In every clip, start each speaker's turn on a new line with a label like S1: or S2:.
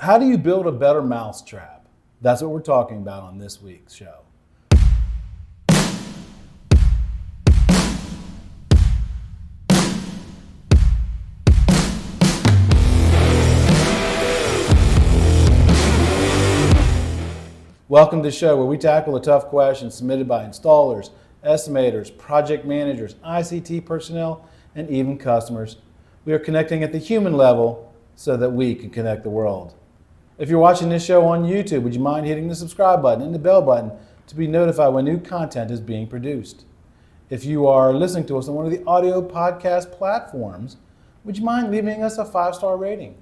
S1: How do you build a better mousetrap? That's what we're talking about on this week's show. Welcome to the show where we tackle the tough questions submitted by installers, estimators, project managers, ICT personnel, and even customers. We are connecting at the human level so that we can connect the world. If you're watching this show on YouTube, would you mind hitting the subscribe button and the bell button to be notified when new content is being produced? If you are listening to us on one of the audio podcast platforms, would you mind leaving us a 5-star rating?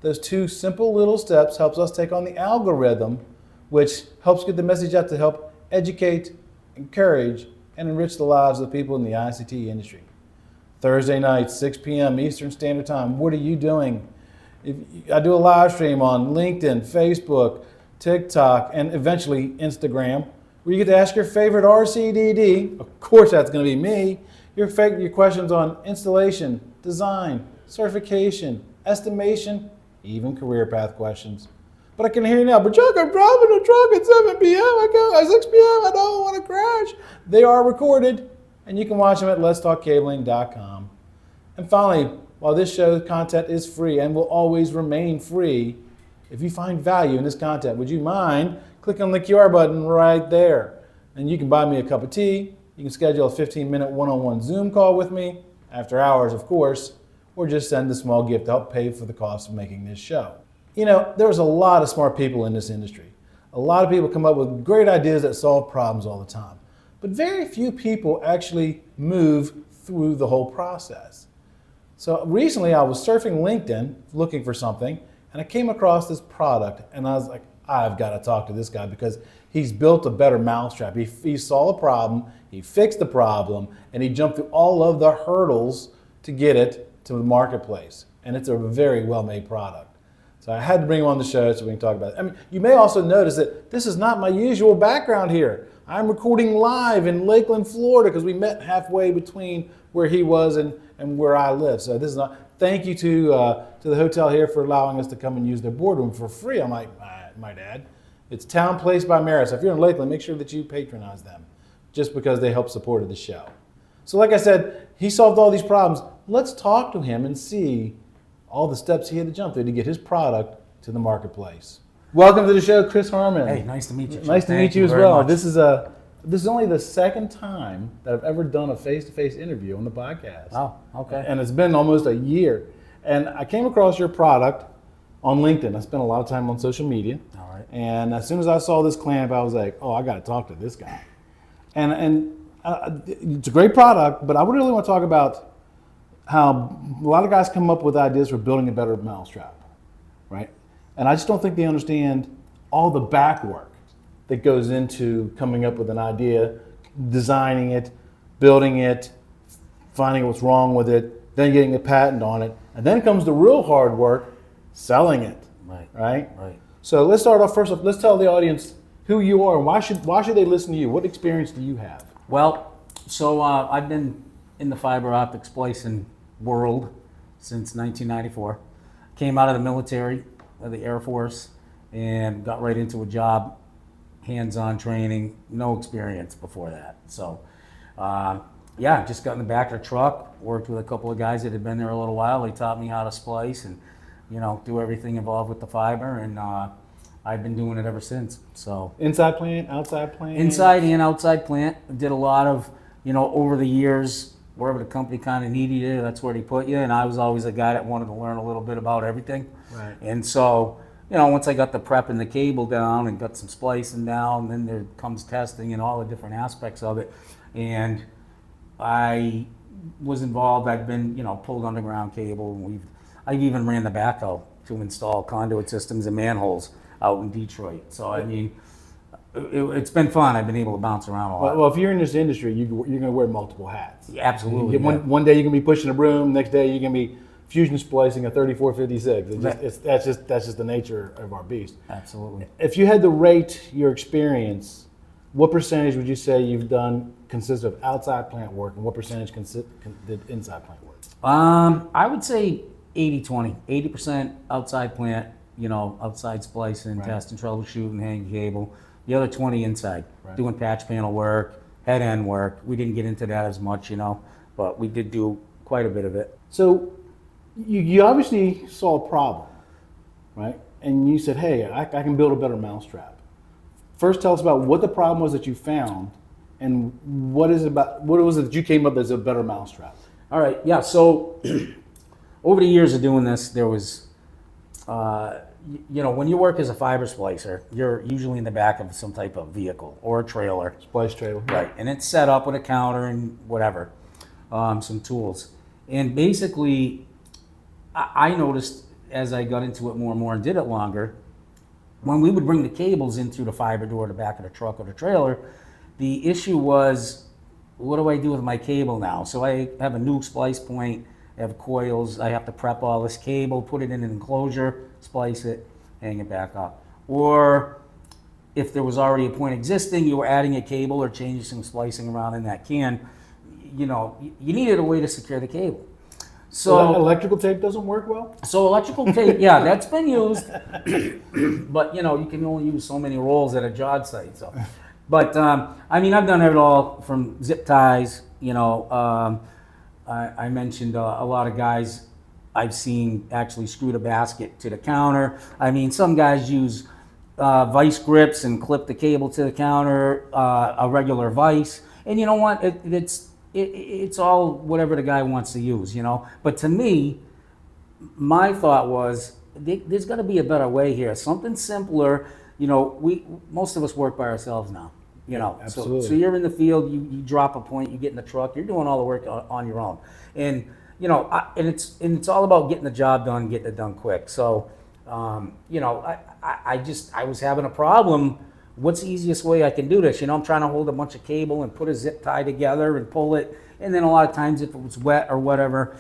S1: Those two simple little steps helps us take on the algorithm, which helps get the message out to help educate, encourage, and enrich the lives of the people in the ICT industry. Thursday night, 6 p.m. Eastern Standard Time. What are you doing? I do a live stream on LinkedIn, Facebook, TikTok, and eventually Instagram, where you get to ask your favorite RCDD, of course that's going to be me, your questions on installation, design, certification, estimation, even career path questions. But I can hear you now, but Chuck, I'm driving a truck at 7 p.m. At 6 p.m. I don't want to crash. They are recorded, and you can watch them at letstalkcabling.com. And finally, while this show's content is free and will always remain free, if you find value in this content, would you mind clicking on the QR button right there? And you can buy me a cup of tea. You can schedule a 15-minute one-on-one Zoom call with me, after hours, of course, or just send a small gift to help pay for the cost of making this show. You know, there's a lot of smart people in this industry. A lot of people come up with great ideas that solve problems all the time. But very few people actually move through the whole process. So recently I was surfing LinkedIn looking for something, and I came across this product, and I was like, I've got to talk to this guy because he's built a better mousetrap. He saw a problem, he fixed the problem, and he jumped through all of the hurdles to get it to the marketplace. And it's a very well-made product. So I had to bring him on the show so we can talk about it. I mean, you may also notice that this is not my usual background here. I'm recording live in Lakeland, Florida, because we met halfway between where he was and where I live. So this is not. Thank you to the hotel here for allowing us to come and use their boardroom for free. I might add, it's Town Place by Marriott. So if you're in Lakeland, make sure that you patronize them, just because they help support the show. So like I said, he solved all these problems. Let's talk to him and see all the steps he had to jump through to get his product to the marketplace. Welcome to the show, Chris Harmon.
S2: Hey, nice to meet you.
S1: Nice to meet you as well. This is only the second time that I've ever done a face-to-face interview on the podcast.
S2: Oh, okay.
S1: And it's been almost a year. And I came across your product on LinkedIn. I spent a lot of time on social media.
S2: All right.
S1: And as soon as I saw this clamp, I was like, oh, I got to talk to this guy. And it's a great product, but I really want to talk about how a lot of guys come up with ideas for building a better mousetrap, right? And I just don't think they understand all the back work that goes into coming up with an idea, designing it, building it, finding what's wrong with it, then getting a patent on it, and then comes the real hard work, selling it, right? So let's start off first. Let's tell the audience who you are and why should they listen to you? What experience do you have?
S2: Well, so I've been in the fiber optic splicing world since 1994. Came out of the military, of the Air Force, and got right into a job, hands-on training, no experience before that. So, just got in the back of the truck, worked with a couple of guys that had been there a little while. They taught me how to splice and, do everything involved with the fiber, and I've been doing it ever since. So
S1: inside plant, outside plant?
S2: Inside and outside plant. Did a lot of, over the years, wherever the company kind of needed you, that's where they put you. And I was always a guy that wanted to learn a little bit about everything.
S1: Right.
S2: And so, once I got the prep and the cable down and got some splicing down, then there comes testing and all the different aspects of it. And I was involved. I've been, pulled underground cable. I've even ran the backhoe to install conduit systems and manholes out in Detroit. So, I mean, it's been fun. I've been able to bounce around a lot.
S1: Well, if you're in this industry, you're going to wear multiple hats.
S2: Yeah, absolutely.
S1: One day you're going to be pushing a broom. Next day you're going to be fusion splicing a 3456. That's just the nature of our beast.
S2: Absolutely.
S1: If you had to rate your experience, what percentage would you say you've done consists of outside plant work, and what percentage did inside plant work?
S2: I would say 80-20. 80% outside plant, outside splicing,
S1: Right.
S2: testing, troubleshooting, hanging cable. The other 20 inside,
S1: Right.
S2: doing patch panel work, head end work. We didn't get into that as much, but we did do quite a bit of it.
S1: So you obviously saw a problem, right? And you said, hey, I can build a better mousetrap. First, tell us about what the problem was that you found, and what was it that you came up as a better mousetrap?
S2: All right, yeah. So over the years of doing this, there was, when you work as a fiber splicer, you're usually in the back of some type of vehicle or a trailer.
S1: Splice trailer.
S2: Right, and it's set up with a counter and whatever, some tools. And basically, I noticed as I got into it more and more and did it longer, when we would bring the cables in through the fiber door to the back of the truck or the trailer, the issue was, what do I do with my cable now? So I have a new splice point, I have coils, I have to prep all this cable, put it in an enclosure, splice it, hang it back up. Or if there was already a point existing, you were adding a cable or changing some splicing around in that can, you needed a way to secure the cable. So
S1: electrical tape doesn't work well?
S2: So electrical tape, yeah, that's been used, but you can only use so many rolls at a job site. So, but I've done it all from zip ties. I mentioned a lot of guys I've seen actually screw the basket to the counter. Some guys use vice grips and clip the cable to the counter, a regular vice, and you know what? It's all whatever the guy wants to use, But to me, my thought was there's got to be a better way here, something simpler. Most of us work by ourselves now,
S1: Absolutely.
S2: So you're in the field, you drop a point, you get in the truck, you're doing all the work on your own, and it's all about getting the job done, getting it done quick. So, I was having a problem. What's the easiest way I can do this? I'm trying to hold a bunch of cable and put a zip tie together and pull it. And then a lot of times if it was wet or whatever,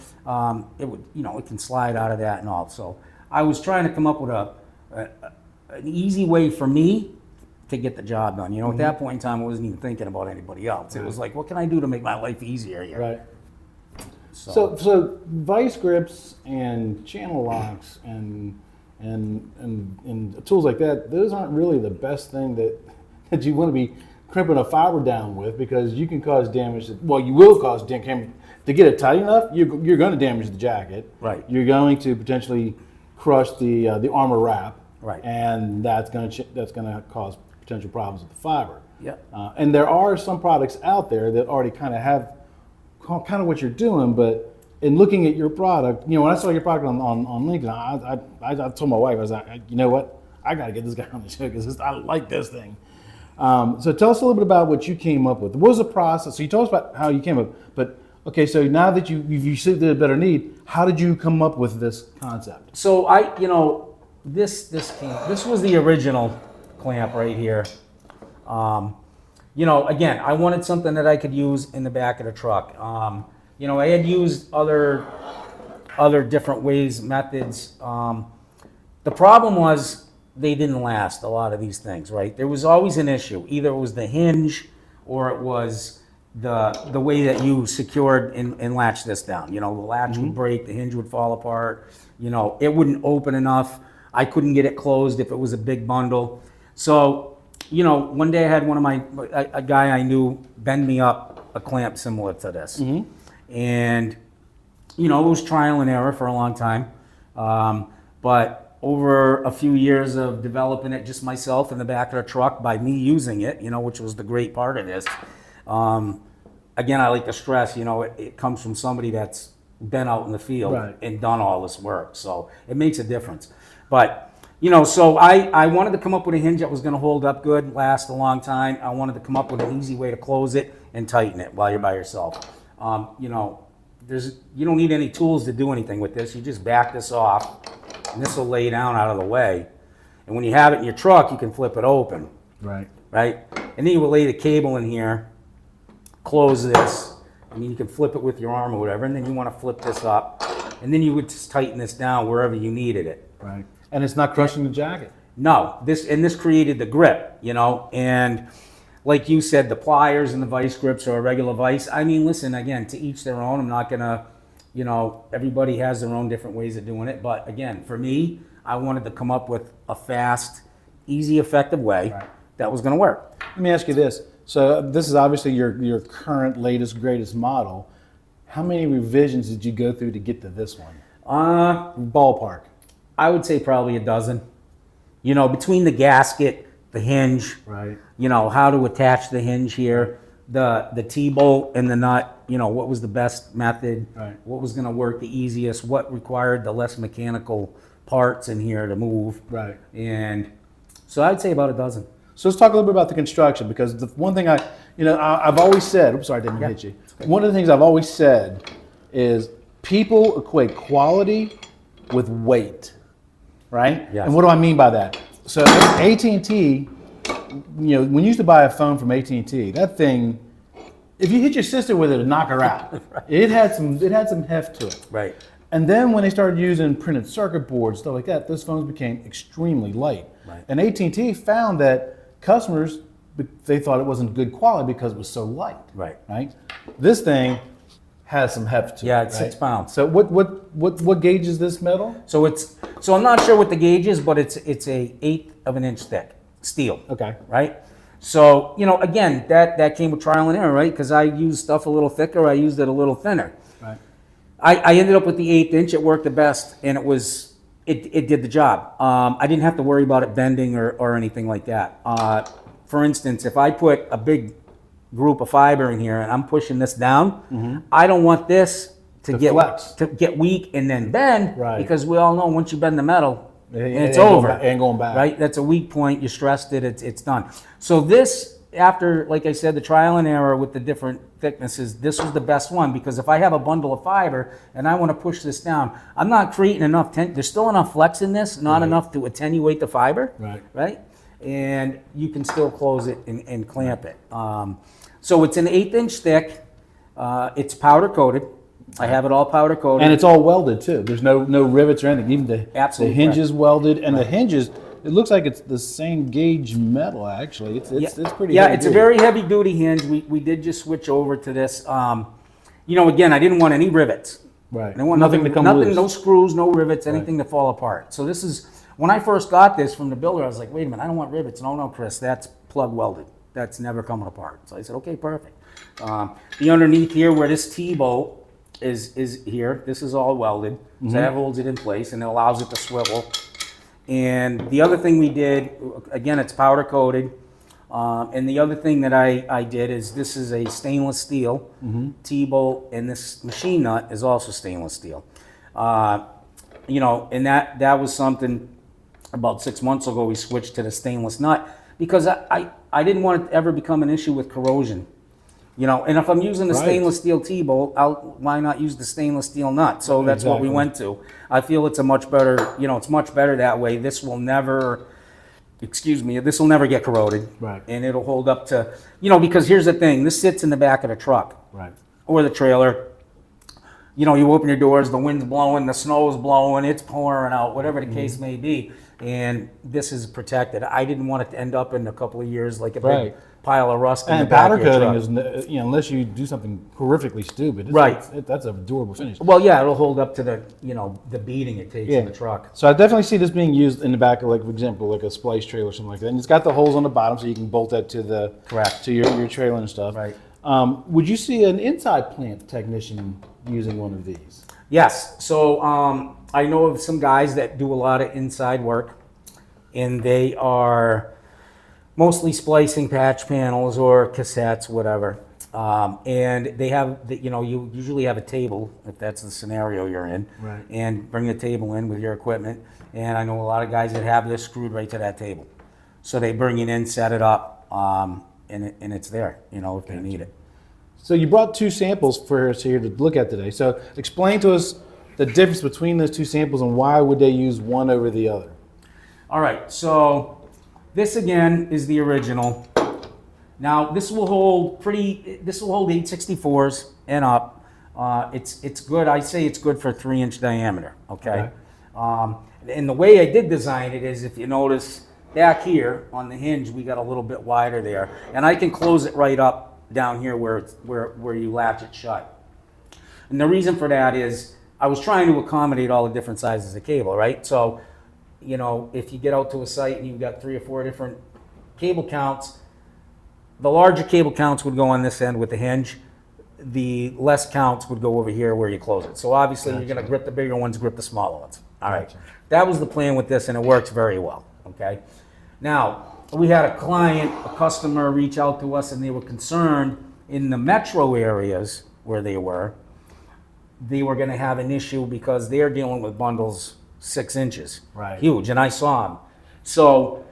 S2: it can slide out of that and all. So I was trying to come up with an easy way for me to get the job done. At that point in time, I wasn't even thinking about anybody else. It was like, what can I do to make my life easier here?
S1: Right. So vice grips and channel locks and tools like that, those aren't really the best thing that you want to be crimping a fiber down with, because you can cause damage. You will cause damage. To get it tight enough, you're going to damage the jacket.
S2: Right.
S1: You're going to potentially crush the armor wrap.
S2: Right.
S1: And that's going to cause potential problems with the fiber.
S2: Yep.
S1: And there are some products out there that already kind of have kind of what you're doing, but in looking at your product, when I saw your product on LinkedIn, I told my wife, I was like, you know what, I got to get this guy on the show because I like this thing. So tell us a little bit about what you came up with. What was the process? So you told us about how you came up, but okay, so now that you see the better need, how did you come up with this concept?
S2: So this was the original clamp right here. Again, I wanted something that I could use in the back of the truck. I had used other different methods. The problem was they didn't last, a lot of these things, right? There was always an issue. Either it was the hinge or it was the way that you secured and latched this down. The latch would break, the hinge would fall apart, it wouldn't open enough. I couldn't get it closed if it was a big bundle. So, one day I had a guy I knew bend me up a clamp similar to this. Mm-hmm. And, it was trial and error for a long time. But over a few years of developing it just myself in the back of the truck by me using it, which was the great part of this. Again, I like to stress, it comes from somebody that's been out in the field
S1: right.
S2: and done all this work. So it makes a difference. But, so I wanted to come up with a hinge that was going to hold up good, last a long time. I wanted to come up with an easy way to close it and tighten it while you're by yourself. You don't need any tools to do anything with this. You just back this off, and this will lay down out of the way. And when you have it in your truck, you can flip it open.
S1: Right.
S2: Right? And then you will lay the cable in here, close this, and then you can flip it with your arm or whatever, and then you want to flip this up, and then you would just tighten this down wherever you needed it.
S1: Right. And it's not crushing the jacket.
S2: No, this created the grip, and like you said, the pliers and the vice grips are a regular vice. Listen, again, to each their own. I'm not gonna, everybody has their own different ways of doing it. But again, for me, I wanted to come up with a fast, easy, effective way that was going to work.
S1: Let me ask you this. So this is obviously your current, latest, greatest model. How many revisions did you go through to get to this one? Ballpark.
S2: I would say probably a dozen. You know, between the gasket, the hinge,
S1: Right.
S2: you know, how to attach the hinge here, the T-bolt and the nut, you know, what was the best method,
S1: Right.
S2: what was going to work the easiest, what required the less mechanical parts in here to move.
S1: Right.
S2: And so I'd say about a dozen.
S1: So let's talk a little bit about the construction, because the one thing I've always said, oops, sorry, I didn't hit you. One of the things I've always said is people equate quality with weight, right?
S2: Yes.
S1: And what do I mean by that? So AT&T, when you used to buy a phone from AT&T, that thing, if you hit your sister with it, it'd knock her out. It had some heft to it.
S2: Right.
S1: And then when they started using printed circuit boards, stuff like that, those phones became extremely light.
S2: Right.
S1: And AT&T found that customers, they thought it wasn't good quality because it was so light.
S2: Right.
S1: Right. This thing has some heft to it.
S2: Yeah, it's
S1: right?
S2: 6 pounds.
S1: So what gauge is this metal?
S2: So I'm not sure what the gauge is, but it's a 1/8 of an inch thick steel.
S1: Okay.
S2: Right. So again, that came with trial and error, right? Because I used stuff a little thicker, I used it a little thinner.
S1: Right.
S2: I ended up with the 1/8 inch. It worked the best, and it did the job. I didn't have to worry about it bending or anything like that. For instance, if I put a big group of fiber in here and I'm pushing this down, I don't want this to get
S1: flex.
S2: to get weak and then bend,
S1: Right.
S2: because we all know once you bend the metal, it's
S1: ain't
S2: over.
S1: ain't going back.
S2: Right? That's a weak point. You stressed it. It's done. So this, after, like I said, the trial and error with the different thicknesses, this was the best one, because if I have a bundle of fiber and I want to push this down, I'm not creating enough there's still enough flex in this, not enough to attenuate the fiber.
S1: Right.
S2: Right? And you can still close it and clamp it. So it's an 1/8 inch thick. It's powder coated. I have it all powder coated.
S1: And it's all welded too. There's no rivets or anything. Even the
S2: Absolutely
S1: hinges welded, and the hinges. It looks like it's the same gauge metal. Actually, it's pretty.
S2: Yeah,
S1: heavy
S2: it's a
S1: duty.
S2: very heavy duty hinge. We did just switch over to this. Again, I didn't want any rivets.
S1: Right.
S2: I didn't want
S1: Nothing to come loose.
S2: no screws, no rivets, anything to fall apart. So this is, when I first got this from the builder, I was like, wait a minute, I don't want rivets. No, Chris, that's plug welded. That's never coming apart. So I said, okay, perfect. The underneath here where this T-bolt is here, this is all welded. So that holds it in place and it allows it to swivel. And the other thing we did, again, it's powder coated. And the other thing that I did is, this is a stainless steel T-bolt, and this machine nut is also stainless steel. And that was something about 6 months ago we switched to the stainless nut, because I didn't want it to ever become an issue with corrosion. And if I'm using the stainless steel T-bolt, why not use the stainless steel nut? So that's what we went to. I feel it's a much better, it's much better that way. This will never get corroded.
S1: Right.
S2: And it'll hold up to, because here's the thing, this sits in the back of the truck.
S1: Right.
S2: Or the trailer. You open your doors, the wind's blowing, the snow's blowing, it's pouring out, whatever the case may be. And this is protected. I didn't want it to end up in a couple of years like a big pile of rust in the
S1: And
S2: back
S1: powder
S2: of your
S1: coating
S2: truck.
S1: is, unless you do something horrifically stupid, that's a durable finish.
S2: Well, yeah, it'll hold up to the, the beating it takes in the truck.
S1: So I definitely see this being used in the back of, like, for example, like a splice trailer or something like that. And it's got the holes on the bottom so you can bolt that to the to your trailer and stuff.
S2: Right.
S1: Would you see an inside plant technician using one of these?
S2: Yes. So I know of some guys that do a lot of inside work, and they are mostly splicing patch panels or cassettes, whatever. And they have, you usually have a table, if that's the scenario you're in,
S1: Right.
S2: and bring the table in with your equipment. And I know a lot of guys that have this screwed right to that table. So they bring it in, set it up, and it's there, if they need it.
S1: So you brought two samples for us here to look at today. So explain to us the difference between those two samples and why would they use one over the other? All
S2: right, so this again is the original. Now this will hold 864s and up. It's good. I say it's good for 3-inch diameter. Okay. And the way I did design it is, if you notice back here on the hinge, we got a little bit wider there, and I can close it right up down here where you latch it shut. And the reason for that is I was trying to accommodate all the different sizes of cable, right? So you know, if you get out to a site and you've got 3 or 4 different cable counts, the larger cable counts would go on this end with the hinge. The less counts would go over here where you close it. So obviously you're gonna grip the bigger ones, grip the smaller ones. All right, that was the plan with this, and it works very well, okay? Now, we had a client, a customer reach out to us, and they were concerned in the metro areas where they were gonna have an issue because they're dealing with bundles 6 inches.
S1: Right.
S2: Huge, and I saw them. So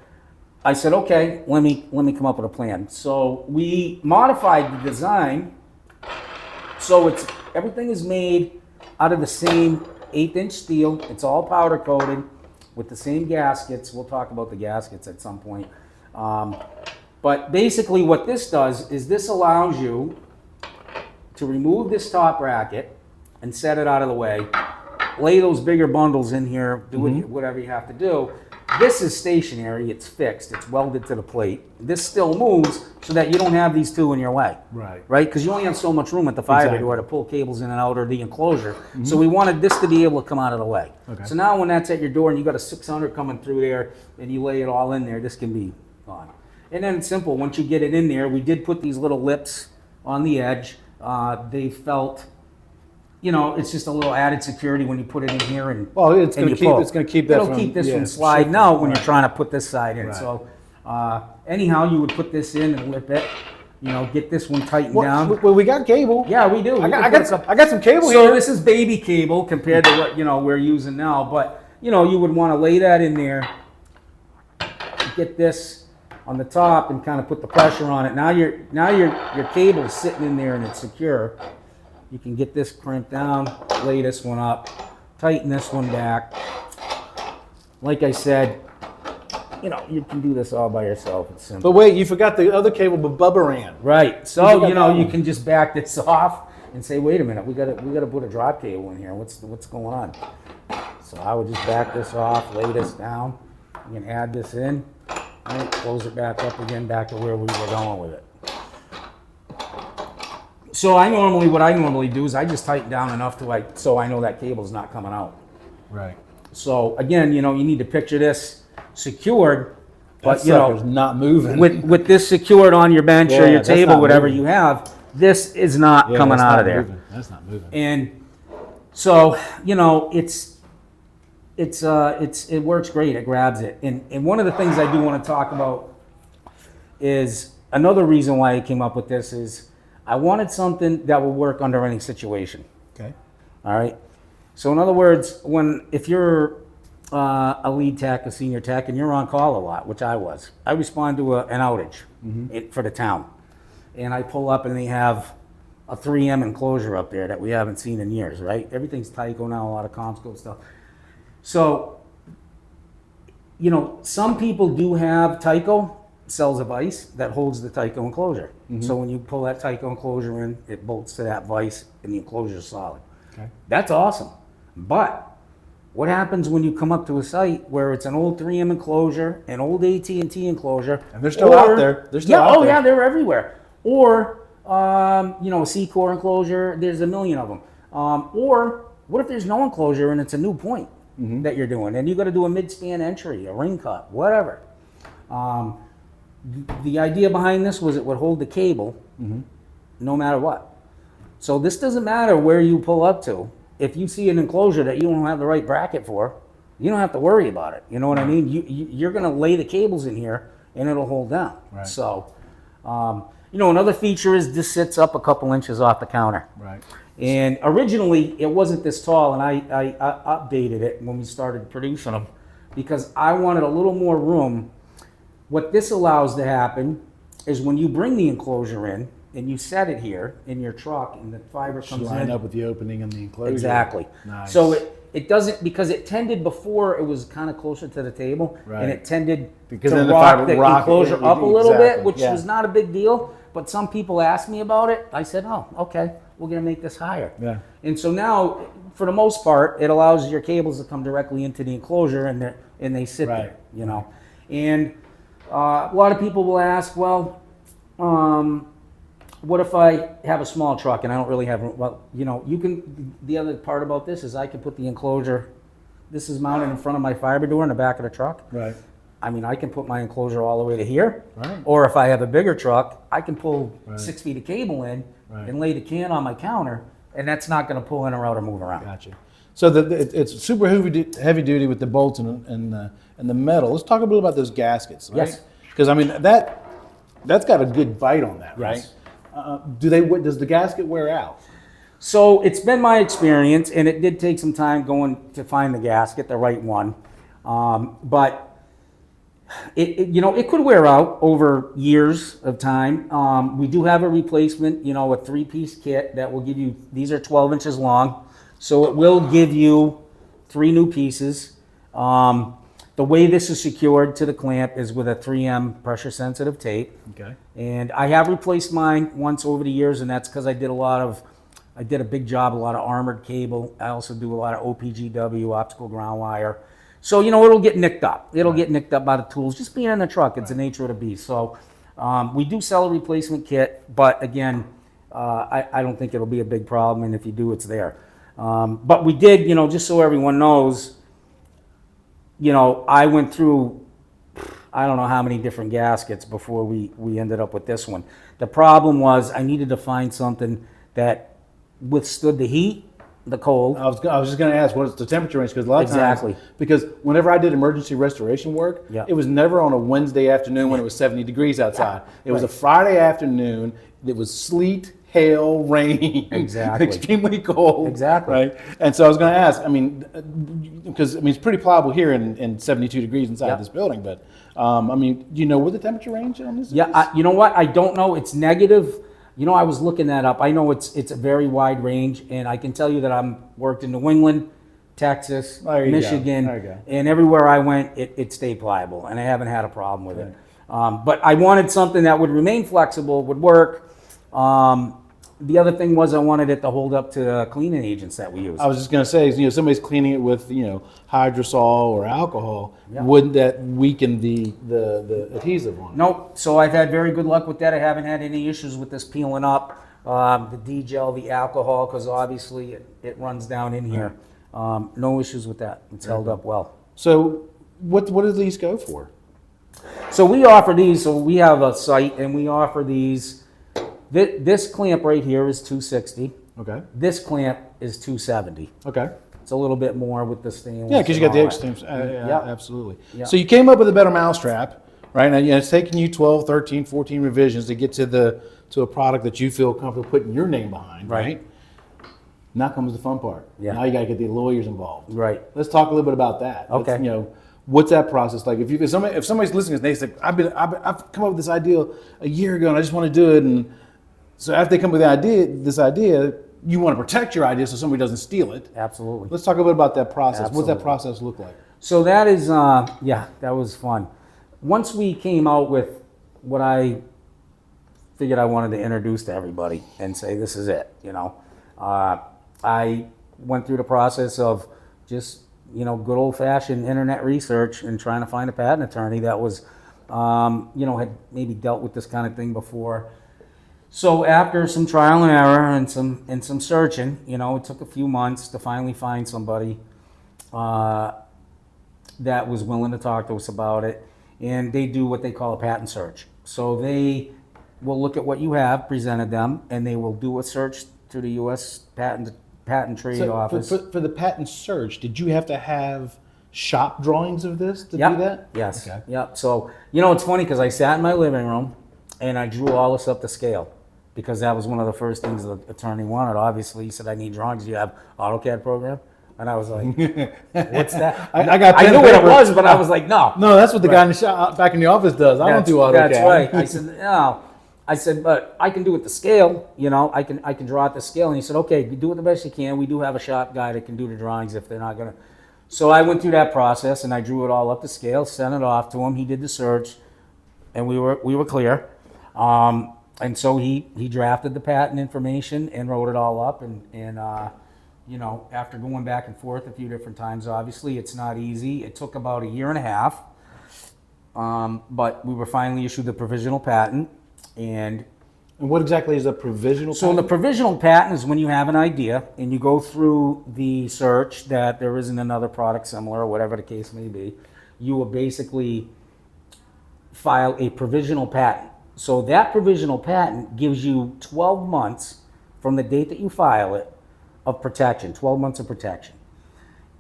S2: I said, okay, let me come up with a plan. So we modified the design so everything is made out of the same 1/8-inch steel. It's all powder coated with the same gaskets. We'll talk about the gaskets at some point. But basically what this does is this allows you to remove this top bracket and set it out of the way, lay those bigger bundles in here, do whatever you have to do. This is stationary, it's fixed, it's welded to the plate. This still moves so that you don't have these two in your way.
S1: Right.
S2: Right? Because you only have so much room at the fiber door to pull cables in and out or the enclosure. So we wanted this to be able to come out of the way.
S1: Okay.
S2: So now when that's at your door and you got a 600 coming through there and you lay it all in there, this can be gone. And then it's simple, once you get it in there, we did put these little lips on the edge. They felt, you know, it's just a little added security when you put it in here and
S1: Well, it's
S2: and
S1: going to
S2: you pull.
S1: keep that
S2: It'll keep this from sliding out when you're trying to put this side in.
S1: Right.
S2: So anyhow, you would put this in and lip it, you know, get this one tightened down.
S1: Well, we got cable.
S2: Yeah, we do.
S1: I got some cable
S2: So
S1: here.
S2: this is baby cable compared to what, you know, we're using now. But, you know, you would want to lay that in there, get this on the top and kind of put the pressure on it. Now your cable is sitting in there and it's secure. You can get this crimped down, lay this one up, tighten this one back. Like I said, you know, you can do this all by yourself. It's simple.
S1: But wait, you forgot the other cable, but Bubba ran.
S2: Right. So,
S1: forgot
S2: you know,
S1: that
S2: you
S1: one.
S2: can just back this off and say, wait a minute, we gotta put a drop cable in here. What's going on? So I would just back this off, lay this down. You can add this in, right, close it back up again, back to where we were going with it. So what I normally do is I just tighten down enough so I know that cable's not coming out.
S1: Right.
S2: So again, you know, you need to picture this secured, but
S1: That
S2: you know,
S1: sucker's not moving.
S2: with this secured on your bench or
S1: Yeah,
S2: your
S1: that's
S2: table,
S1: not
S2: whatever
S1: moving.
S2: you have, this is not
S1: Yeah,
S2: coming
S1: that's
S2: out
S1: not
S2: of there.
S1: moving. That's not moving.
S2: And so, you know, it works great. It grabs it. And one of the things I do want to talk about is another reason why I came up with this is I wanted something that would work under any situation.
S1: Okay.
S2: All right. So in other words, if you're a lead tech, a senior tech, and you're on call a lot, which I was, I respond to an outage for the town, and I pull up and they have a 3M enclosure up there that we haven't seen in years. Right? Everything's Tyco now, a lot of CommScope stuff. So, you know, some people do have Tyco cells of ice that holds the Tyco enclosure. So when you pull that Tyco enclosure in, it bolts to that vise and the enclosure is solid.
S1: Okay.
S2: That's awesome. But what happens when you come up to a site where it's an old 3M enclosure, an old AT&T enclosure?
S1: And they're still out there. They're still out there.
S2: Yeah, they're everywhere. Or, you know, a C-core enclosure, there's a million of them. Or what if there's no enclosure and it's a new point that you're doing? And you got to do a mid-span entry, a ring cut, whatever. The idea behind this was it would hold the cable no matter what. So this doesn't matter where you pull up to. If you see an enclosure that you don't have the right bracket for, you don't have to worry about it. You know what I mean? You're going to lay the cables in here and it'll hold down.
S1: Right.
S2: So, you know, another feature is this sits up a couple inches off the counter.
S1: Right.
S2: And originally it wasn't this tall, and I updated it when we started producing them because I wanted a little more room. What this allows to happen is when you bring the enclosure in and you set it here in your truck and the fiber comes
S1: Line
S2: in.
S1: up with the opening and the enclosure.
S2: Exactly.
S1: Nice.
S2: So it doesn't, because it tended before it was kind of closer to the table,
S1: Right.
S2: and it tended
S1: Because
S2: to
S1: then the
S2: rock
S1: fiber
S2: the
S1: rock it,
S2: enclosure up a little bit,
S1: exactly,
S2: which
S1: yeah.
S2: was not a big deal. But some people asked me about it. I said, oh, okay, we're going to make this higher.
S1: Yeah.
S2: And so now, for the most part, it allows your cables to come directly into the enclosure, and they sit
S1: Right.
S2: there, you know. And a lot of people will ask, well, what if I have a small truck and I don't really have room? Well, you know, you can. The other part about this is I can put the enclosure this is mounted in front of my fiber door in the back of the truck.
S1: Right.
S2: I mean, I can put my enclosure all the way to here.
S1: Right.
S2: Or if I have a bigger truck, I can pull
S1: Right.
S2: 6 feet of cable in
S1: Right.
S2: and lay the can on my counter, and that's not going to pull in or out or move around.
S1: Gotcha. So it's super heavy duty with the bolts and the metal. Let's talk a little about those gaskets. Right?
S2: Yes.
S1: Because I mean that's got a good bite on that, right?
S2: Yes.
S1: Does the gasket wear out?
S2: So it's been my experience, and it did take some time going to find the gasket, the right one. But it could wear out over years of time. We do have a replacement, a 3-piece kit that will give you, these are 12 inches long, so it will give you 3 new pieces. The way this is secured to the clamp is with a 3M pressure sensitive tape.
S1: Okay.
S2: And I have replaced mine once over the years, and that's because I did a big job, a lot of armored cable. I also do a lot of OPGW, optical ground wire. So, it'll get nicked up. It'll get nicked up by the tools. Just being in the truck, it's the nature of the beast. So we do sell a replacement kit, but again, I don't think it'll be a big problem, and if you do, it's there. But we did, just so everyone knows, I went through, I don't know how many different gaskets before we ended up with this one. The problem was I needed to find something that withstood the heat, the cold.
S1: I was just going to ask, what is the temperature range? Because a lot of
S2: Exactly.
S1: times, because whenever I did emergency restoration work,
S2: Yeah.
S1: it was never on a Wednesday afternoon when it was 70 degrees outside. It was a Friday afternoon. It was sleet, hail, rain,
S2: Exactly.
S1: extremely cold.
S2: Exactly.
S1: Right. And so I was going to ask. Because it's pretty pliable here in 72 degrees inside
S2: Yeah.
S1: this building. But do you know what the temperature range on this is?
S2: Yeah, you know what? I don't know. It's negative. I was looking that up. I know it's a very wide range, and I can tell you that I'm worked in New England, Texas,
S1: There you go.
S2: Michigan,
S1: There you go.
S2: and everywhere I went, it stayed pliable, and I haven't had a problem with it. But I wanted something that would remain flexible, would work. The other thing was I wanted it to hold up to the cleaning agents that we use.
S1: I was just going to say, somebody's cleaning it with, hydrosol or alcohol.
S2: Yeah.
S1: Wouldn't that weaken the adhesive on it?
S2: Nope. So I've had very good luck with that. I haven't had any issues with this peeling up. The D-gel, the alcohol, because obviously it runs down in here. No issues with that. It's held up well.
S1: So what do these go for?
S2: So we offer these. So we have a site, and we offer these. This clamp right here is $260.
S1: Okay.
S2: This clamp is $270.
S1: Okay.
S2: It's a little bit more with the stainless.
S1: Yeah, because you got the
S2: and all
S1: extremes.
S2: that.
S1: Yeah, absolutely.
S2: Yeah.
S1: So you came up with a better mousetrap, right? Now, it's taken you 12, 13, 14 revisions to get to a product that you feel comfortable putting your name behind, right? Now comes the fun part.
S2: Yeah.
S1: Now you got to get the lawyers involved.
S2: Right.
S1: Let's talk a little bit about that.
S2: Okay.
S1: What's that process like? If somebody's listening and they say, I've come up with this idea a year ago and I just want to do it, and so after they come up with this idea, you want to protect your idea so somebody doesn't steal it.
S2: Absolutely.
S1: Let's talk a little bit about that process. What's that
S2: Absolutely.
S1: process look like?
S2: So that is, that was fun. Once we came out with what I figured I wanted to introduce to everybody and say, this is it, I went through the process of just, good old-fashioned internet research and trying to find a patent attorney that was, had maybe dealt with this kind of thing before. So after some trial and error and some searching, it took a few months to finally find somebody that was willing to talk to us about it. And they do what they call a patent search. So they will look at what you have, presented them, and they will do a search through the U.S. Patent Trade Office.
S1: For the patent search, did you have to have shop drawings of this to
S2: Yep.
S1: do that?
S2: Yes.
S1: Okay.
S2: Yep. So, it's funny because I sat in my living room and I drew all this up to scale because that was one of the first things the attorney wanted. Obviously, he said, I need drawings. Do you have AutoCAD program? And I was like, what's that?
S1: I got
S2: I
S1: pen
S2: knew
S1: and
S2: what it
S1: paper.
S2: was, but I was like, no.
S1: No, that's what the guy in the shop back in the office does. I don't do AutoCAD.
S2: That's right. I said, no. I said, but I can do it to scale. I can draw it to scale. And he said, okay, you do it the best you can. We do have a shop guy that can do the drawings if they're not going to. So I went through that process and I drew it all up to scale, sent it off to him. He did the search, and we were clear. And so he drafted the patent information and wrote it all up. And after going back and forth a few different times, obviously it's not easy. It took about a year and a half. But we were finally issued the provisional patent, and
S1: And what exactly is a provisional
S2: So
S1: patent?
S2: the provisional patent is when you have an idea and you go through the search that there isn't another product similar or whatever the case may be, you will basically file a provisional patent. So that provisional patent gives you 12 months from the date that you file it of protection, 12 months of protection.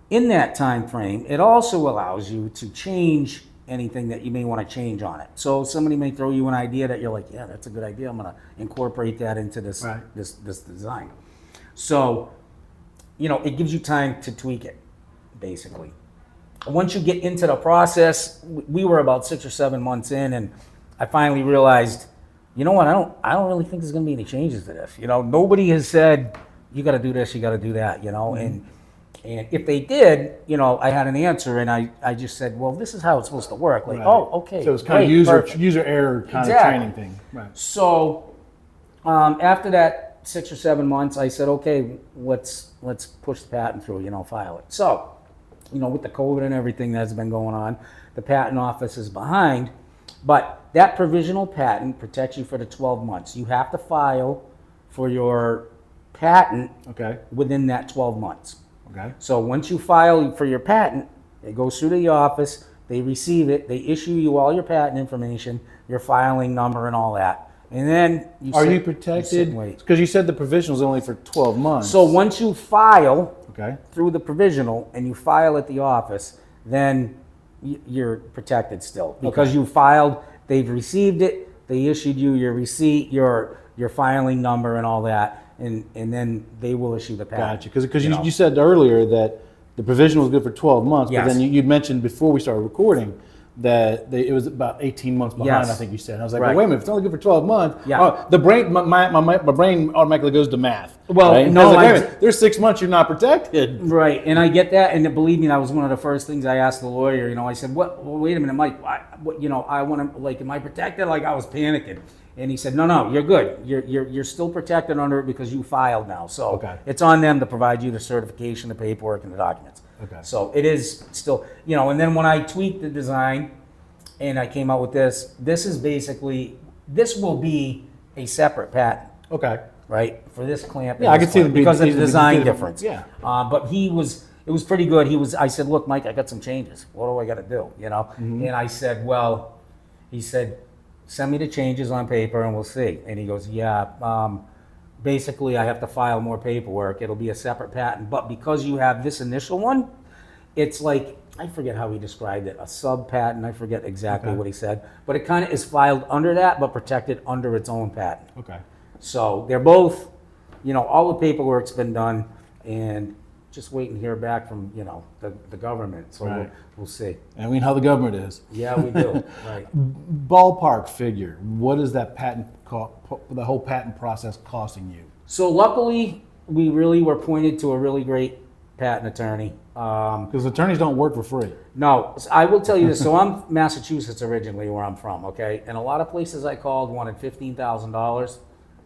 S2: In that time frame, it also allows you to change anything that you may want to change on it. So somebody may throw you an idea that you're like, yeah, that's a good idea. I'm going to incorporate that into this,
S1: Right.
S2: this design. So, it gives you time to tweak it, basically. Once you get into the process, we were about 6 or 7 months in, and I finally realized, you know what, I don't really think there's going to be any changes to this. Nobody has said, you got to do this, you got to do that, And if they did, I had an answer, and I just said, well, this is how it's supposed to work. Like,
S1: Right.
S2: oh, okay.
S1: So it's kind of
S2: great,
S1: user error kind of
S2: Exactly.
S1: training thing. Right.
S2: So after that 6 or 7 months, I said, okay, let's push the patent through, file it. So, with the COVID and everything that's been going on, the patent office is behind, but that provisional patent protects you for the 12 months. You have to file for your patent
S1: Okay.
S2: within that 12 months.
S1: Okay.
S2: So once you file for your patent, it goes through the office, they receive it, they issue you all your patent information, your filing number and all that. And then you
S1: Are
S2: sit-
S1: you
S2: sit
S1: protected?
S2: and wait.
S1: Because you said the provisional is only for 12 months.
S2: So once you file
S1: Okay.
S2: through the provisional and you file at the office, then you're protected still. Because you filed, they've received it, they issued you your receipt, your filing number and all that, and then they will issue the patent.
S1: Gotcha. Because you said earlier that the provisional was good for 12 months,
S2: Yes.
S1: but then you'd mentioned before we started recording that it was about 18 months behind,
S2: Yes.
S1: I think you said. And I was like,
S2: Right.
S1: well, wait a minute, if it's only good for 12 months,
S2: Yeah.
S1: the brain, my brain automatically goes to math.
S2: Well,
S1: right?
S2: no,
S1: I was like,
S2: I-
S1: wait a minute, there's 6 months you're not protected.
S2: Right, and I get that, and believe me, that was one of the first things I asked the lawyer. I said, "What? Well, wait a minute, Mike. I want to am I protected?" Like I was panicking, and he said, "No, you're good. You're still protected under it because you filed now. So
S1: Okay.
S2: it's on them to provide you the certification, the paperwork, and the documents.
S1: Okay.
S2: So it is still, And then when I tweaked the design, and I came out with this, this will be a separate patent.
S1: Okay.
S2: Right, for this clamp.
S1: Yeah, I can see the
S2: because of the design
S1: difference.
S2: difference.
S1: Yeah.
S2: But it was pretty good. I said, look, Mike, I got some changes. What do I got to do? And I said, well, he said, send me the changes on paper and we'll see. And he goes, yeah, basically I have to file more paperwork. It'll be a separate patent. But because you have this initial one, it's like, I forget how he described it, a sub patent. I forget exactly what he said. But it kind of is filed under that, but protected under its own patent.
S1: Okay.
S2: So they're both, all the paperwork's been done and just waiting to hear back from, the government. So
S1: Right.
S2: we'll see.
S1: And we know how the government is.
S2: Yeah, we do. Right.
S1: Ballpark figure, what is that the whole patent process costing you?
S2: So luckily, we really were pointed to a really great patent attorney.
S1: Because attorneys don't work for free.
S2: No, I will tell you this. So I'm Massachusetts originally, where I'm from, okay? And a lot of places I called wanted $15,000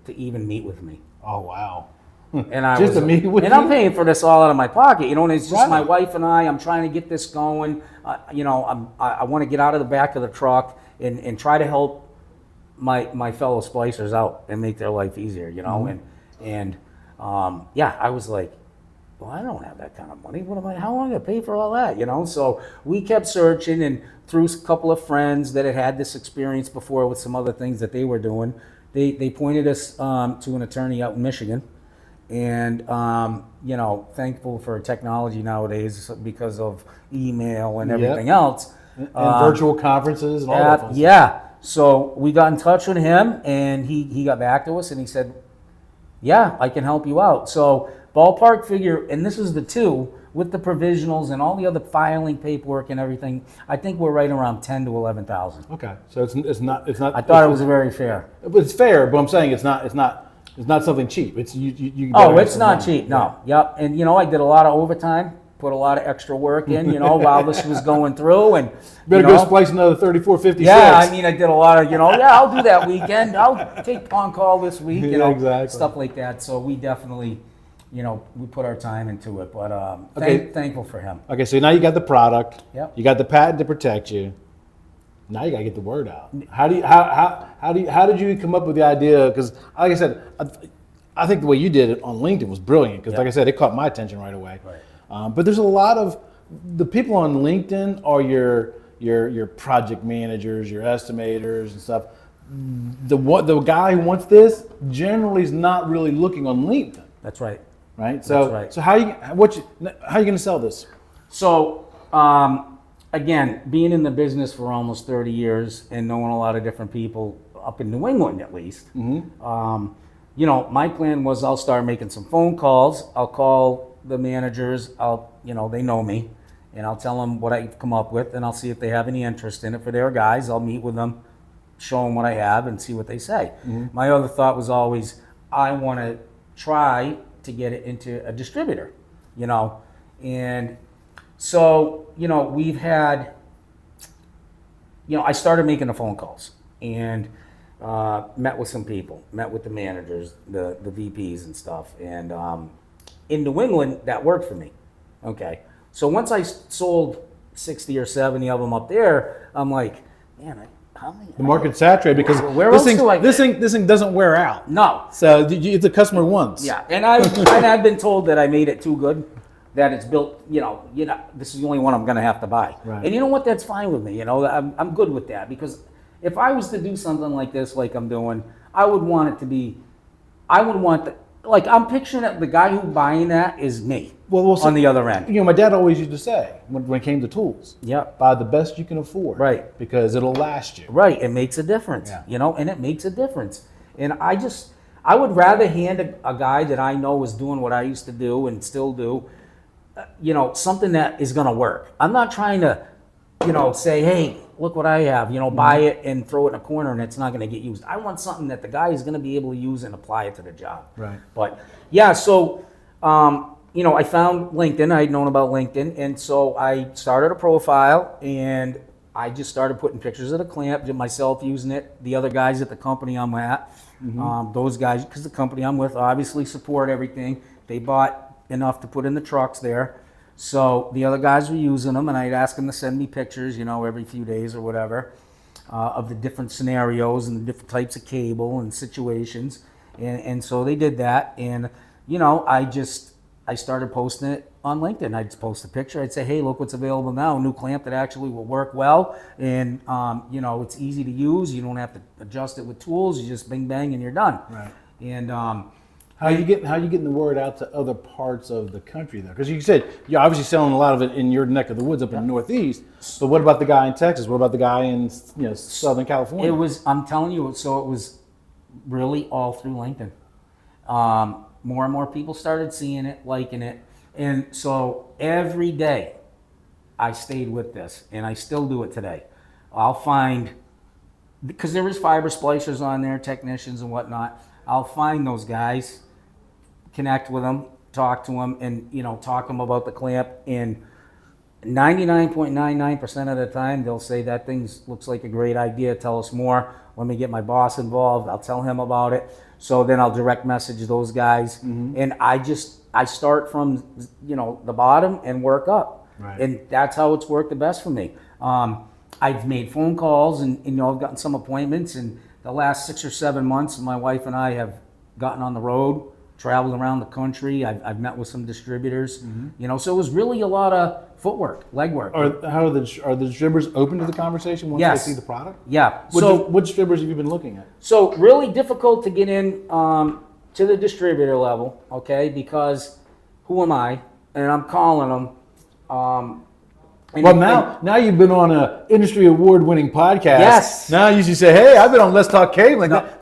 S2: to even meet with me.
S1: Oh, wow.
S2: And I
S1: Just
S2: was,
S1: to meet with
S2: and I'm
S1: you?
S2: paying for this all out of my pocket, and it's just
S1: Right.
S2: my wife and I'm trying to get this going. I want to get out of the back of the truck and try to help my fellow splicers out and make their life easier, yeah, I was like, well, I don't have that kind of money. How am I going to pay for all that, So we kept searching, and through a couple of friends that had this experience before with some other things that they were doing, they pointed us to an attorney out in Michigan. And, thankful for technology nowadays because of email and everything else.
S1: And virtual conferences and all that fun stuff.
S2: Yeah. So we got in touch with him, and he got back to us, and he said, yeah, I can help you out. So ballpark figure, and this is the two, with the provisionals and all the other filing paperwork and everything, I think we're right around 10 to 11,000.
S1: Okay, so it's not.
S2: I thought it was very fair.
S1: It's fair, but I'm saying it's not something cheap. It's you
S2: Oh, it's not cheap. No. Yep. And I did a lot of overtime, put a lot of extra work in, while this was going through, and
S1: Better go splice another 3456.
S2: yeah, I mean, I did a lot of, I'll do that weekend. I'll take on call this week,
S1: Yeah, exactly.
S2: stuff like that. So we definitely, we put our time into it. But
S1: Okay.
S2: thankful for him.
S1: Okay, so now you got the product.
S2: Yep.
S1: You got the patent to protect you. Now you gotta get the word out. How did you come up with the idea? Because like I said, I think the way you did it on LinkedIn was brilliant. Because like I said, it caught my attention right away.
S2: Right.
S1: But there's a lot of the people on LinkedIn are your project managers, your estimators and stuff. The guy who wants this generally is not really looking on LinkedIn.
S2: That's right.
S1: Right. So
S2: That's right.
S1: so how are you gonna sell this?
S2: So, again, being in the business for almost 30 years and knowing a lot of different people up in New England, at least, you know, my plan was I'll start making some phone calls. I'll call the managers. They know me, and I'll tell them what I've come up with, and I'll see if they have any interest in it. For their guys, I'll meet with them, show them what I have, and see what they say. My other thought was always, I want to try to get it into a distributor, you know, and so, you know, we've had, you know, I started making the phone calls and met with some people, met with the managers, the VPs and stuff. And in New England, that worked for me. Okay. So once I sold 60 or 70 of them up there, I'm like, man, how many?
S1: The market's saturated because
S2: Where else do I
S1: this thing doesn't wear out.
S2: No.
S1: So it's a customer once.
S2: Yeah. And I've been told that I made it too good. That it's built, you know, this is the only one I'm going to have to buy.
S1: Right.
S2: And you know what? That's fine with me. You know, I'm good with that, because if I was to do something like this, like I'm doing, I would want it to be, like I'm picturing it, the guy who buying that is me on the other end.
S1: You know, my dad always used to say when it came to tools, buy the best you can afford. Right. Because it'll last you.
S2: Right. It makes a difference, you know, and it makes a difference. And I would rather hand a guy that I know is doing what I used to do and still do, you know, something that is going to work. I'm not trying to, you know, say, hey, look what I have, you know, buy it and throw it in a corner and it's not going to get used. I want something that the guy is going to be able to use and apply it to the job.
S1: Right.
S2: But yeah, so, you know, I found LinkedIn. I had known about LinkedIn. And so I started a profile and I just started putting pictures of the clamp, myself using it, the other guys at the company I'm at, those guys, because the company I'm with obviously support everything. They bought enough to put in the trucks there. So the other guys were using them, and I'd ask them to send me pictures, you know, every few days or whatever, of the different scenarios and the different types of cable and situations. And so they did that. And, you know, I started posting it on LinkedIn. I'd post a picture. I'd say, hey, look what's available now. A new clamp that actually will work well. And, you know, it's easy to use. You don't have to adjust it with tools. You just bing, bang, and you're done.
S1: Right.
S2: And,
S1: how are you getting the word out to other parts of the country though? Because you said you're obviously selling a lot of it in your neck of the woods up in the Northeast. But what about the guy in Texas? What about the guy in Southern California?
S2: I'm telling you, so it was really all through LinkedIn. More and more people started seeing it, liking it, and so every day I stayed with this, and I still do it today. I'll find, because there is fiber splicers on there, technicians and whatnot. I'll find those guys, connect with them, talk to them, and, you know, talk to them about the clamp. And 99.99% of the time, they'll say that thing looks like a great idea. Tell us more. Let me get my boss involved. I'll tell him about it. So then I'll direct message those guys, and I start from, you know, the bottom and work up.
S1: Right.
S2: And that's how it's worked the best for me. I've made phone calls, and you know, I've gotten some appointments, and the last 6 or 7 months, my wife and I have gotten on the road, traveled around the country. I've met with some distributors, you know, so it was really a lot of footwork, legwork.
S1: Are the distributors open to the conversation once they see the product?
S2: Yeah.
S1: What distributors have you been looking at?
S2: So really difficult to get in to the distributor level, okay, because who am I? And I'm calling them.
S1: Now you've been on an industry award-winning podcast.
S2: Yes.
S1: Now you should say, "Hey, I've been on Let's Talk Cable." Like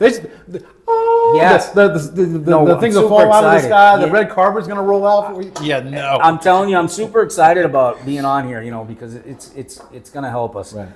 S2: Yes.
S1: The things will fall out of the sky. The red carpet's going to roll out for you. Yeah, no.
S2: I'm telling you, I'm super excited about being on here, you know, because it's going to help us.
S1: Right.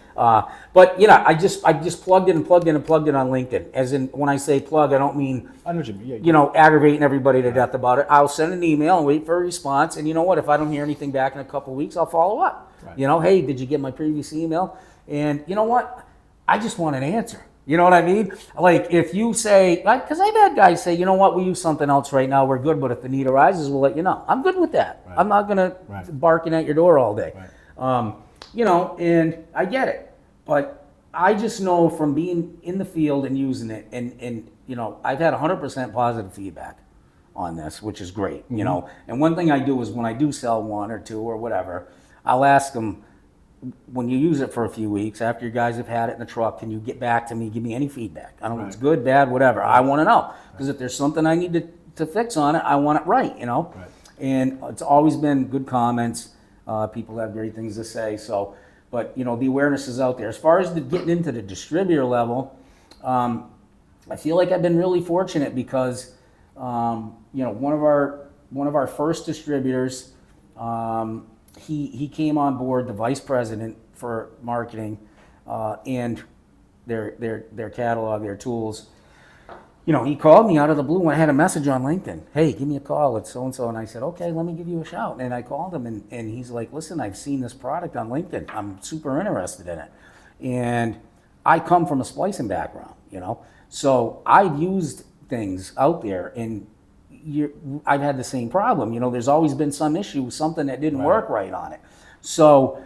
S2: But you know, I just plugged in on LinkedIn. As in, when I say plug, I don't mean
S1: I know what you mean. Yeah,
S2: you know, aggravating everybody to death about it. I'll send an email and wait for a response. And you know what? If I don't hear anything back in a couple of weeks, I'll follow up.
S1: Right.
S2: You know, hey, did you get my previous email? And you know what? I just want an answer. You know what I mean? Like if you say, because I've had guys say, you know what, we use something else right now, we're good, but if the need arises, we'll let you know. I'm good with that.
S1: Right.
S2: I'm not going to barking at your door all day.
S1: Right.
S2: You know, and I get it. But I just know from being in the field and using it, and you know, I've had 100% positive feedback on this, which is great, you know. And one thing I do is when I do sell one or two or whatever, I'll ask them, when you use it for a few weeks, after you guys have had it in the truck, can you get back to me, give me any feedback? I don't know if it's good, bad, whatever. I want to know. Because if there's something I need to fix on it, I want it right, you know. And it's always been good comments. People have great things to say. So, but, you know, the awareness is out there. As far as getting into the distributor level, I feel like I've been really fortunate because, you know, one of our first distributors, he came on board, the vice president for marketing, and their catalog, their tools. You know, he called me out of the blue. I had a message on LinkedIn. Hey, give me a call. It's so-and-so. And I said, okay, let me give you a shout. And I called him, and he's like, listen, I've seen this product on LinkedIn. I'm super interested in it. And I come from a splicing background, you know. So I've used things out there, and I've had the same problem. You know, there's always been some issue, something that didn't work right on it. So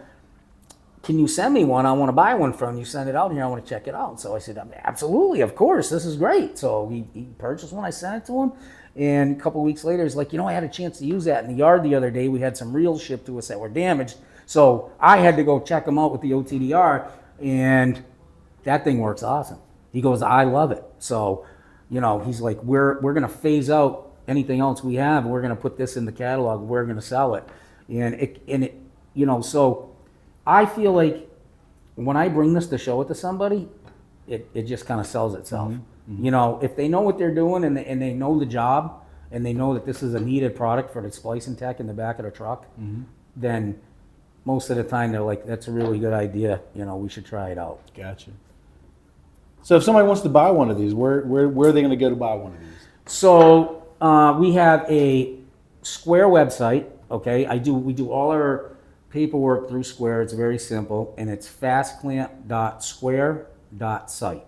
S2: can you send me one? I want to buy one from you. Send it out here. I want to check it out. So I said, absolutely, of course. This is great. So he purchased one. I sent it to him. And a couple of weeks later, he's like, you know, I had a chance to use that in the yard the other day. We had some reels shipped to us that were damaged. So I had to go check them out with the OTDR. And that thing works awesome. He goes, I love it. So, you know, he's like, we're going to phase out anything else we have. We're going to put this in the catalog. We're going to sell it. And it, you know, so I feel like when I bring this to show it to somebody, it just kind of sells itself. You know, if they know what they're doing and they know the job and they know that this is a needed product for the splicing tech in the back of the truck, then most of the time they're like, that's a really good idea. You know, we should try it out.
S1: Gotcha. So if somebody wants to buy one of these, where are they going to go to buy one of these?
S2: So we have a Square website. Okay, we do all our paperwork through Square. It's very simple, and it's FasClamp.square.site.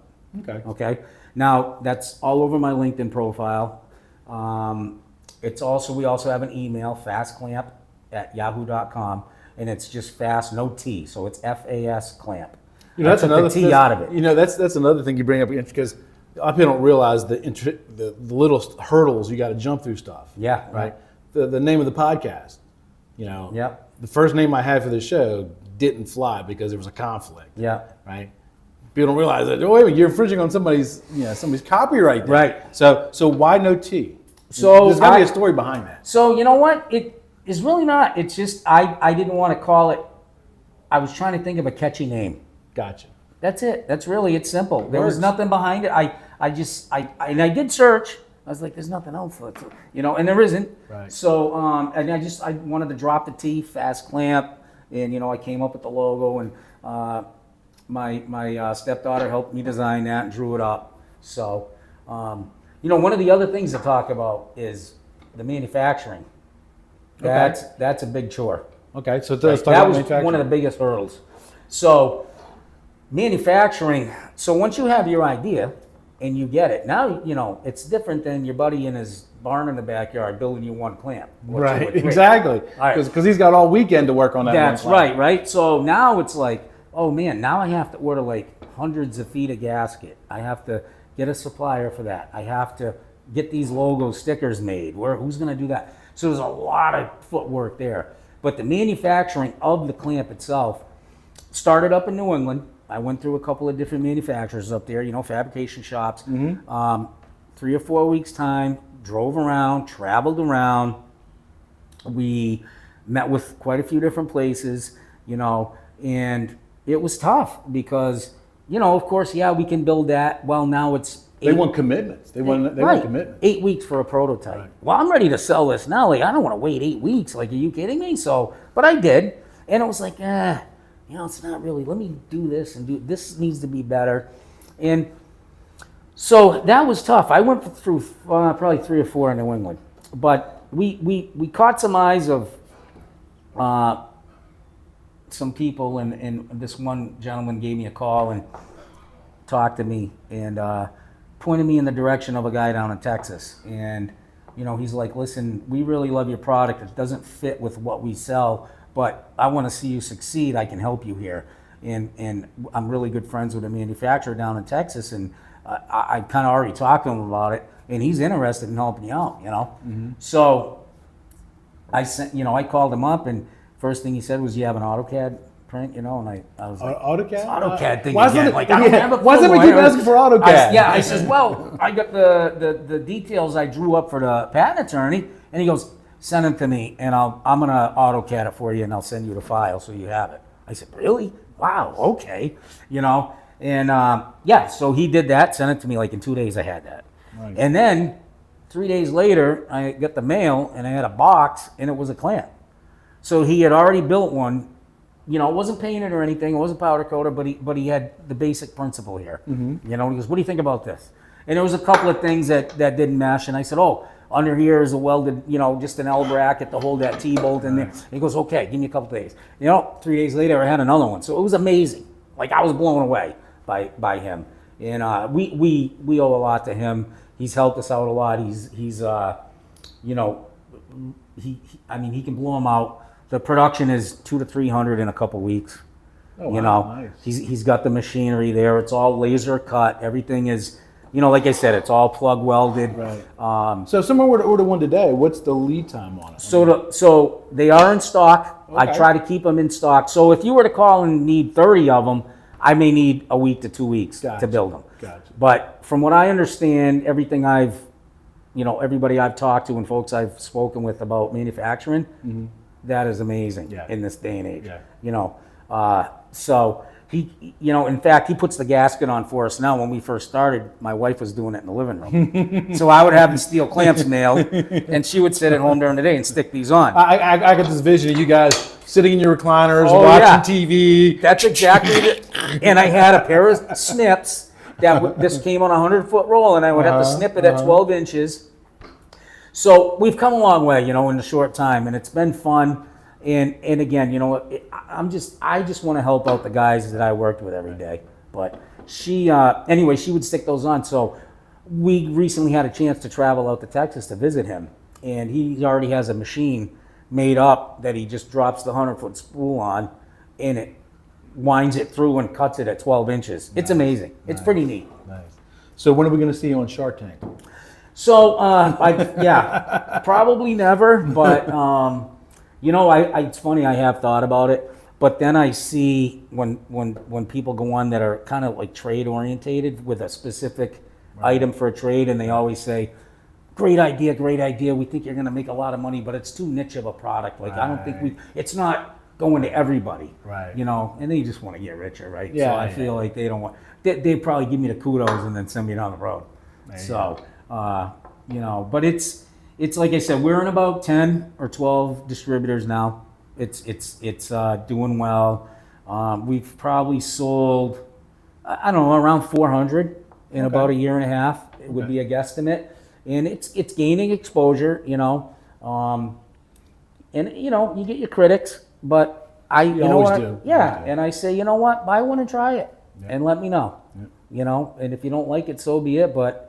S2: Okay. Now that's all over my LinkedIn profile. It's also, we also have an email, FasClamp@yahoo.com, and it's just fast, no T, so it's FAS clamp.
S1: You know, that's another
S2: the T out of it.
S1: You know, that's another thing you bring up because a lot of people don't realize the little hurdles you got to jump through stuff.
S2: Yeah.
S1: Right. The name of the podcast. You know.
S2: Yep.
S1: The first name I had for the show didn't fly because there was a conflict.
S2: Yeah.
S1: Right. People don't realize that. Oh, wait a minute, you're infringing on somebody's copyright there. Right. So why no T?
S2: So
S1: there's got to be a story behind that.
S2: So you know what? It is really not. It's just I didn't want to call it. I was trying to think of a catchy name.
S1: Gotcha.
S2: That's it. That's really, it's simple. There was nothing behind it. I did search. I was like, there's nothing else, you know, and there isn't.
S1: Right.
S2: So, and I wanted to drop the T, FasClamp, and you know, I came up with the logo, and my stepdaughter helped me design that and drew it up. So, you know, one of the other things to talk about is the manufacturing. That's a big chore.
S1: Okay, so let's talk
S2: that
S1: about
S2: was
S1: manufacturing.
S2: one of the biggest hurdles. So, manufacturing. So once you have your idea and you get it, now you know it's different than your buddy in his barn in the backyard building you one clamp.
S1: Right, exactly. Because he's got all weekend to work on that.
S2: That's right. So now it's like, oh man, now I have to order like hundreds of feet of gasket. I have to get a supplier for that. I have to get these logo stickers made. Who's going to do that? So there's a lot of footwork there. But the manufacturing of the clamp itself started up in New England. I went through a couple of different manufacturers up there, you know, fabrication shops. 3 or 4 weeks time, drove around, traveled around. We met with quite a few different places, you know, and it was tough because, you know, of course, yeah, we can build that. Well, now it's
S1: they want commitments. They want commitments.
S2: 8 weeks for a prototype. Right. Well, I'm ready to sell this now. Like, I don't want to wait 8 weeks. Like, are you kidding me? So, but I did, and it was like, you know, it's not really. Let me do this and do this. Needs to be better, and so that was tough. I went through probably 3 or 4 in New England, but we caught some eyes of some people, and this one gentleman gave me a call and talked to me and pointed me in the direction of a guy down in Texas. And you know, he's like, listen, we really love your product. It doesn't fit with what we sell, but I want to see you succeed. I can help you here. and I'm really good friends with a manufacturer down in Texas, and I kind of already talked to him about it, and he's interested in helping you out, you know. So I called him up, and first thing he said was, "You have an AutoCAD print, you know?" And I was like,
S1: AutoCAD?
S2: AutoCAD thing
S1: Why
S2: again. Like, I don't have a
S1: why does
S2: clue.
S1: everybody keep asking for AutoCAD?
S2: I says, well, I got the details I drew up for the patent attorney, and he goes, send them to me, and I'm gonna AutoCAD it for you, and I'll send you the file so you have it. I said, really? Wow, okay, you know, and so he did that, sent it to me. Like in 2 days, I had that,
S1: Nice.
S2: and then 3 days later, I got the mail, and I had a box, and it was a clamp. So he had already built one. You know, it wasn't painted or anything. It wasn't powder coated, but he had the basic principle here. You know, he goes, "What do you think about this?" And there was a couple of things that didn't mesh, and I said, "Oh, under here is a welded, you know, just an L bracket to hold that T-bolt in there." And he goes, "Okay, give me a couple days." You know, 3 days later, I had another one. So it was amazing. Like, I was blown away by him, and we owe a lot to him. He's helped us out a lot. He's you know, he he can blow them out. The production is 200 to 300 in a couple weeks.
S1: Oh,
S2: you
S1: wow,
S2: know,
S1: nice.
S2: he's got the machinery there. It's all laser cut. Everything is, you know, like I said, it's all plug welded.
S1: Right. So if someone were to order one today, what's the lead time on it?
S2: So they are in stock. I
S1: Okay.
S2: try to keep them in stock. So if you were to call and need 30 of them, I may need a week to 2 weeks
S1: Gotcha.
S2: to build them.
S1: Gotcha.
S2: But from what I understand, everything everybody I've talked to and folks I've spoken with about manufacturing, that is amazing in this day and age.
S1: Yeah.
S2: You know, so he, you know, in fact, he puts the gasket on for us now. When we first started, my wife was doing it in the living room. So I would have the steel clamps nailed, and she would sit at home during the day and stick these on.
S1: I got this vision of you guys sitting in your recliners,
S2: Oh,
S1: watching
S2: yeah.
S1: TV.
S2: That's exactly it. And I had a pair of snips this came on a 100-foot roll, and I would have to snip it at 12 inches. So we've come a long way, you know, in a short time, and it's been fun. And again, you know, I just want to help out the guys that I worked with every day. But she would stick those on. So we recently had a chance to travel out to Texas to visit him, and he already has a machine made up that he just drops the 100-foot spool on, and it winds it through and cuts it at 12 inches. It's amazing. It's pretty neat.
S1: Nice. So when are we going to see you on Shark Tank?
S2: So, probably never, but, you know, it's funny, I have thought about it, but then I see when people go on that are kind of like trade orientated with a specific item for a trade, and they always say, great idea, we think you're going to make a lot of money, but it's too niche of a product. Like, I don't think it's not going to everybody, you know, and they just want to get richer, right?
S1: Yeah,
S2: so I feel like they don't want, they probably give me the kudos and then send me down the road. You know, but it's like I said, we're in about 10 or 12 distributors now. It's doing well. We've probably sold, I don't know, around 400 in about a year and a half. It would be a guesstimate, and it's gaining exposure. You know, and you know, you get your critics, but you know
S1: always
S2: what?
S1: do.
S2: Yeah, and I say, you know what? Buy one and try it, and let me know. You know, and if you don't like it, so be it. But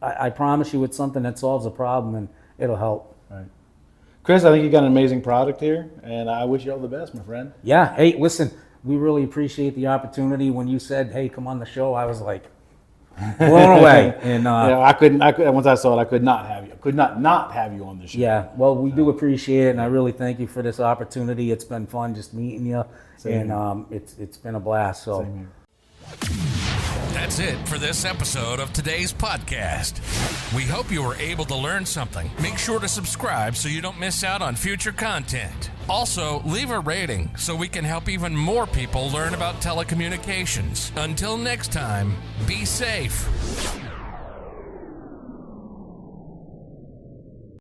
S2: I promise you, it's something that solves a problem, and it'll help.
S1: Right. Chris, I think you got an amazing product here, and I wish you all the best, my friend.
S2: Yeah. Hey, listen, we really appreciate the opportunity. When you said, "Hey, come on the show," I was like blown away. And
S1: I couldn't. Once I saw it, I could not have you. I could not have you on the show.
S2: yeah, well, we do appreciate it, and I really thank you for this opportunity. It's been fun just meeting you, and it's been a blast. So.
S1: Same here.
S3: That's it for this episode of today's podcast. We hope you were able to learn something. Make sure to subscribe so you don't miss out on future content. Also, leave a rating so we can help even more people learn about telecommunications. Until next time, be safe.